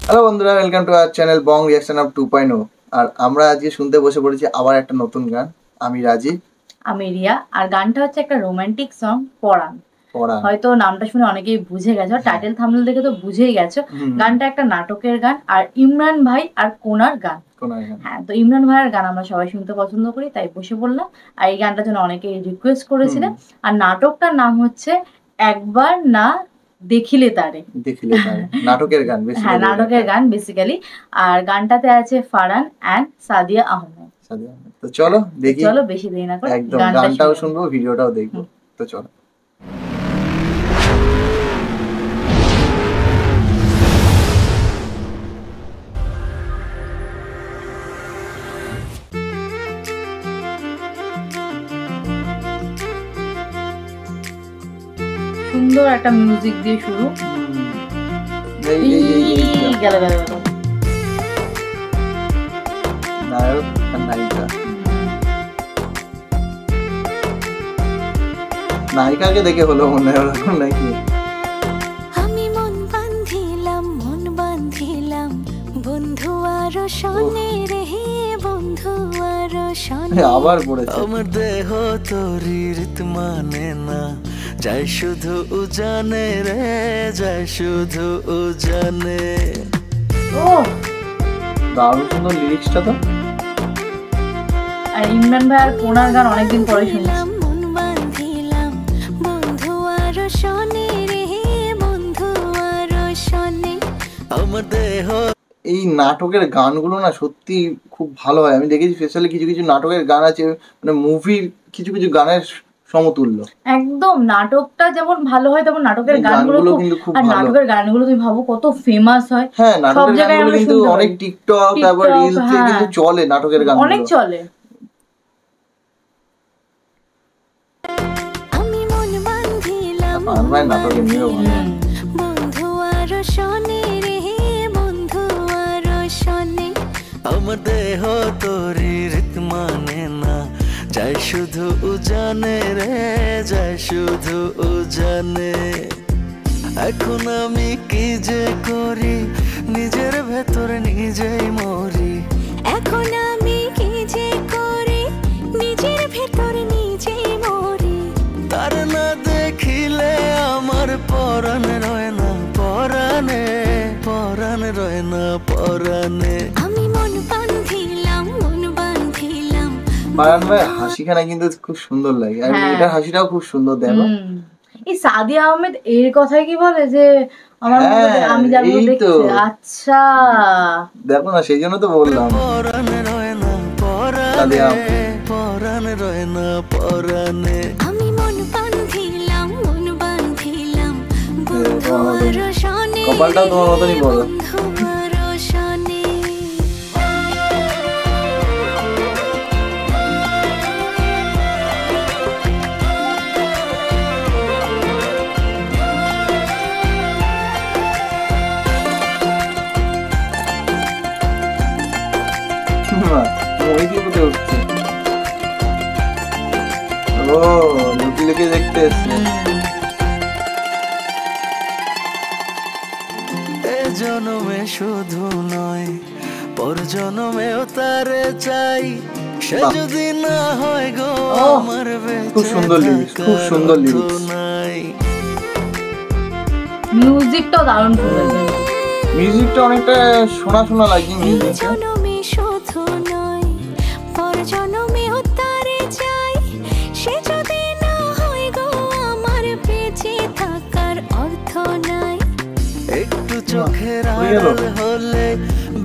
Hello বন্ধুরা, welcome to our channel Bong reaction of 2.0। আর আমরা আজকে শুনতে বসে পড়েছি আবার একটা নতুন গান। আমি রাজীব, আমি রিয়া। আর গানটা হচ্ছে একটা রোমান্টিক সং, পরাণ। হয়তো নামটা শুনে অনেকেই বুঝে গেছো, টাইটেল থাম্বনেল দেখে তো বুঝেই গেছো। গানটা একটা নাটকের গান, আর ইমরান ভাই আর কোনার গান। হ্যাঁ, তো ইমরান ভাইয়ের গান আমরা সবাই শুনতে পছন্দ করি, তাই বসে পড়লাম। আর এই গানটার জন্য অনেকেই রিকোয়েস্ট করেছিলেন। আর নাটকটার নাম হচ্ছে একবার না দেখিলে তারে। নাটকের গান, হ্যাঁ, নাটকের গান বেসিক্যালি। আর গানটাতে আছে ফারহান এন্ড সাদিয়া আহমেদ। তো চলো দেখি, চলো বেশি দেরি না করে একদম গানটাও শুনবো, ভিডিওটাও দেখবো। তো চলো। সুন্দর একটা মিউজিক দিয়ে শুরু। গেল গেল গেল। নায়ক আর নায়িকা, নায়িকাকে দেখে হলো মনে হয় ওরকম নাকি। আমি মন বান্ধিলাম বন্ধু আর শোনে রে, বন্ধু আর শোনে। আবার পড়েছে। আমার দেহ তোরির মানে না, যাই শুধু উজানে রে, যাই শুধু উজানে। ও দারুণ সুন্দর লিরিক্সটা তো। আর ইমরান ভাই আর কোনার গান অনেকদিন পরে শুনলাম। মন বান্ধিলাম বন্ধু আর শোনে রে, বন্ধু আর শোনে। আমার দেহ। এই নাটকের গানগুলো না সত্যি খুব ভালো হয়। আমি দেখেছি স্পেশালি কিছু কিছু নাটকের গান আছে, মানে মুভির কিছু কিছু গানের সমতুল্য। একদম নাটকটা যেমন ভালো হয়, তেমন নাটকের গানগুলো খুব। আর নাটকের গানগুলো তুমি ভাবো কত ফেমাস হয়। হ্যাঁ, নাটকের গানগুলো কিন্তু অনেক টিকটক তারপর রিলস এ কিন্তু চলে, নাটকের গানগুলো অনেক চলে। আমি মন বান্ধিলাম নাটকের নিয়েও বন্ধু আর শোনে রে, বন্ধু আর শোনে। আমার দেহ তোরির মানে না, যাই শুধু উজানে রে, যাই শুধু উজানে। এখন আমি কি যে করি, নিজের ভেতর নিজেই মরি। এখন আমি কি যে করি, নিজের ভেতর নিজেই মরি। তার না দেখিলে আমার পরাণ রয় না পরাণে, পরাণ রয় না পরাণে। আমি মন বান্ধিলাম ফারহান ভাই হাসিখানা কিন্তু খুব সুন্দর লাগে, আর মেয়েটার হাসিটাও খুব সুন্দর। দেখো এই সাদিয়া আহমেদ এর কথাই কি বলে যে আমার আমি যাবো দেখতে। আচ্ছা দেখো না, সেই জন্য তো বললাম পরাণ রয় না পরাণে, পরাণ রয় না পরাণে। আমি মন বান্ধিলাম বন্ধু আর শোনে, কপালটাও তোমার মতনই বলো। বন্ধু আর শোনে। ও লুকি লুকি দেখতে এসছে। এ জন্মে শুধু নয়, পর জন্মেও তারে চাই। সে যদি না হয় গো আমার খুব সুন্দর লিরিক্স, খুব সুন্দর লিরিক্স। মিউজিকটাও দারুণ সুন্দর। মিউজিকটা অনেকটা শোনা শোনা লাগে। মিউজিকটা জন্মে শুধু নয়, পর জন্মেও তারে চাই। সে যদি না হয় গো আমার বেঁচে থাকার অর্থ নাই। একটু চোখের আড়াল হলে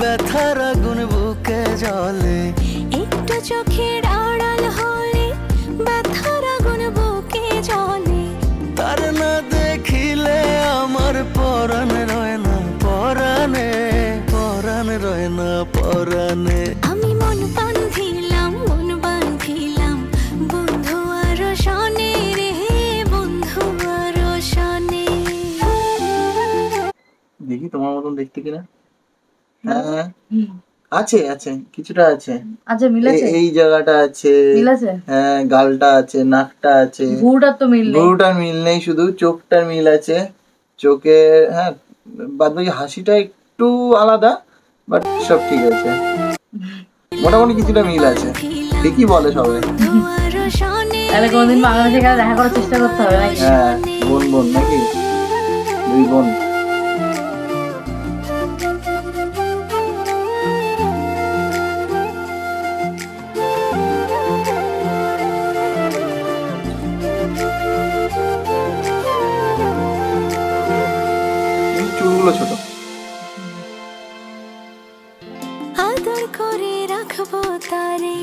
ব্যথার আগুন বুকে জ্বলে। একটু চোখের আড়াল হলে ব্যথার আগুন বুকে জ্বলে। তার না দেখিলে আমার পরাণ রয় না পরাণে, পরাণ রয় না পরাণে। আমি মন বান্ধিলাম বন্ধু আর শোনে রে, বন্ধু আর শোনে। দেখি তোমার মতন দেখতে কিনা। হ্যাঁ আছে আছে, কিছুটা আছে। আচ্ছা মিলেছে, এই জায়গাটা আছে, মিলেছে। হ্যাঁ গালটা আছে, নাকটা আছে। ভুরুটার তো মিল নেই, ভুরুটার মিল নেই, শুধু চোখটার মিল আছে। চোখে হ্যাঁ, বাদ বাকি হাসিটা একটু একটু আলাদা, বাট সব ঠিক আছে, মোটামুটি কিছুটা মিল আছে। ঠিকই বলে সবাই। তাহলে কোনদিন বাংলাদেশে গেলে দেখা করার চেষ্টা করতে হবে নাকি? হ্যাঁ, বোন বোন নাকি, দুই বোন। চুলগুলো ছোট। আদর করে রাখবো তারে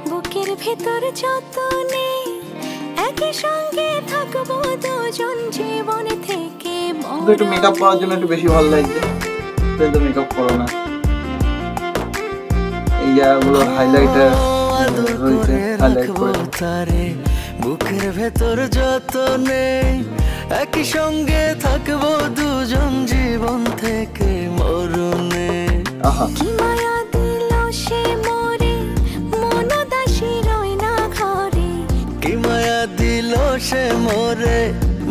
বুকের ভেতর যতনে, একই সঙ্গে থাকবো দুজন জীবন থেকে কিন্তু একটু মেকআপ করার জন্য একটু বেশি ভালো লাগছে, কিন্তু মেকআপ করো না। এই জায়গাগুলো হাইলাইটার রয়েছে, হাইলাইট করে তারে বুকের ভেতর যতনে, একই সঙ্গে থাকবো দুজন জীবন থেকে মরণে। আহা, কি মায়া দিল সে মোরে মন দাসী রয় না ঘরে, কি মায়া দিল সে মোরে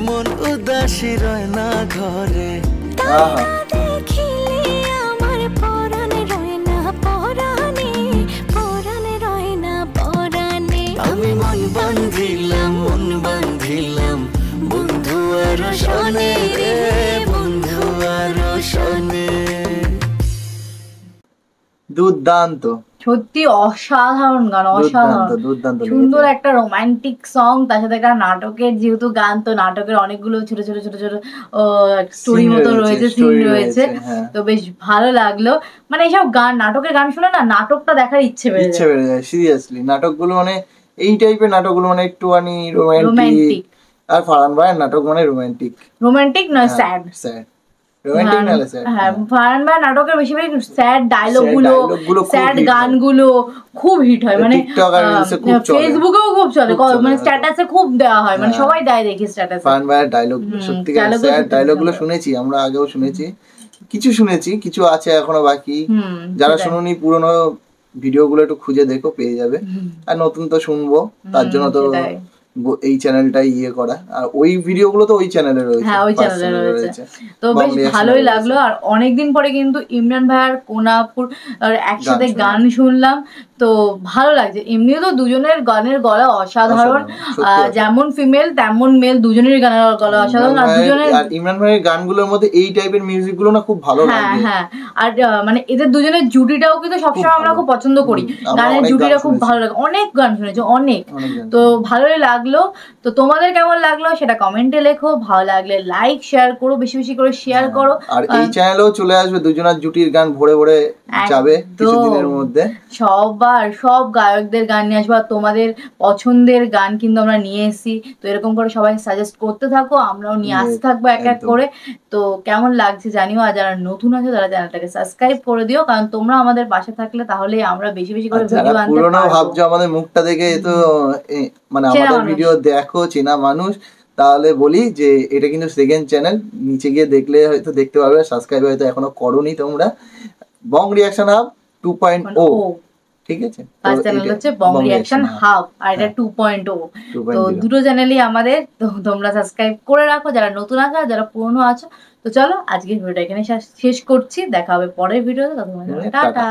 মন উদাসী রয় না ঘরে। আহা, দেখিলে আমার পরাণে রয় না পরাণে, পরাণে রয় না পরাণে। আমি মন বান্ধিলাম বন্ধু আর শোনে রে, বন্ধু আর শোনে। দুর্দান্ত, সত্যি অসাধারণ গান, অসাধারণ দুর্দান্ত সুন্দর একটা রোমান্টিক সং, তার সাথে একটা নাটকের যেহেতু গান, তো নাটকের অনেকগুলো ছোট ছোট ছোট ছোট স্টোরি মতো রয়েছে, সিন রয়েছে, তো বেশ ভালো লাগলো। মানে এইসব গান, নাটকের গান শুনে না নাটকটা দেখার ইচ্ছে বেড়ে যায় সিরিয়াসলি। নাটকগুলো মানে এই টাইপের নাটকগুলো মানে একটুখানি রোমান্টিক, রোমান্টিক। আর ফারহান ভাইয়ের নাটক মানে রোমান্টিক, রোমান্টিক নয় স্যাড, রোমান্টিক না স্যাড। হ্যাঁ, ফারহান ভাইয়ের নাটকের বেশিরভাগ স্যাড ডায়লগগুলো, স্যাড গানগুলো খুব হিট হয়, মানে ফেসবুকেও খুব চলে, মানে স্ট্যাটাসে খুব দেওয়া হয়, মানে সবাই দেয় দেখি স্ট্যাটাসে ফারহান ভাইয়ের ডায়লগ, সত্যিকার স্যাড ডায়লগগুলো শুনেছি আমরা, আগেও শুনেছি, কিছু আছে এখনো বাকি। যারা শুনুনি পুরনো ভিডিওগুলো একটু খুঁজে দেখো, পেয়ে যাবে। আর নতুন তো শুনবো, তার জন্য তো এই চ্যানেলটাই ইয়ে করা, আর ওই ভিডিওগুলো তো ওই চ্যানেলে রয়েছে। হ্যাঁ, ওই চ্যানেলে রয়েছে। তো বেশ ভালোই লাগলো। আর অনেকদিন পরে কিন্তু ইমরান ভাই আর কোনাপুর একসাথে গান শুনলাম, তো ভালো লাগছে। এমনিও তো দুজনের গানের গলা অসাধারণ, যেমন ফিমেল তেমন মেল দুজনের গানের গলা অসাধারণ। আর দুজনের ইমরান ভাইয়ের গানগুলোর মধ্যে এই টাইপের মিউজিক গুলো না খুব ভালো লাগে। হ্যাঁ, আর মানে এদের দুজনের জুটিটাও কিন্তু সবসময় আমরা খুব পছন্দ করি, গানের জুটিটা খুব ভালো লাগে। অনেক গান শুনেছি, অনেক, তো ভালোই লাগলো। তো তোমাদের কেমন লাগলো সেটা কমেন্টে লেখো, ভালো লাগলে লাইক শেয়ার করো, বেশি বেশি করে শেয়ার করো। আর এই চ্যানেলেও চলে আসবে দুজনের জুটির গান, ভরে ভরে যাবে কিছুদিনের মধ্যে। সব গায়কদের গান নিয়ে আসবো, আর তোমাদের পছন্দের গান কিন্তু আমরা নিয়ে এসেছি। তো এরকম করে সবাই সাজেস্ট করতে থাকো, আমরাও নিয়ে আসতে থাকবো এক এক করে। তো কেমন লাগছে জানিও, আর যারা নতুন আছে তারা চ্যানেলটাকে সাবস্ক্রাইব করে দিও, কারণ তোমরা আমাদের পাশে থাকলে তাহলে আমরা বেশি বেশি করে ভিডিও আনতে পারবো। ভাবছো আমাদের মুখটা দেখে তো মানে আমাদের ভিডিও দেখো চেনা মানুষ, তাহলে বলি যে এটা কিন্তু সেকেন্ড চ্যানেল, নিচে গিয়ে দেখলে হয়তো দেখতে পাবে, সাবস্ক্রাইব হয়তো এখনো করোনি তোমরা। বং রিঅ্যাকশন হাব 2.0, ঠিক আছে? ফার্স্ট চ্যানেল হচ্ছে বং রিঅ্যাকশন হাব, আর এটা 2.0। তো দুটো চ্যানেলই আমাদের, তো তোমরা সাবস্ক্রাইব করে রাখো যারা নতুন আছো, আর যারা পুরনো আছো। তো চলো আজকের ভিডিওটা এখানে শেষ করছি, দেখা হবে পরের ভিডিওতে। ততক্ষণ টাটা।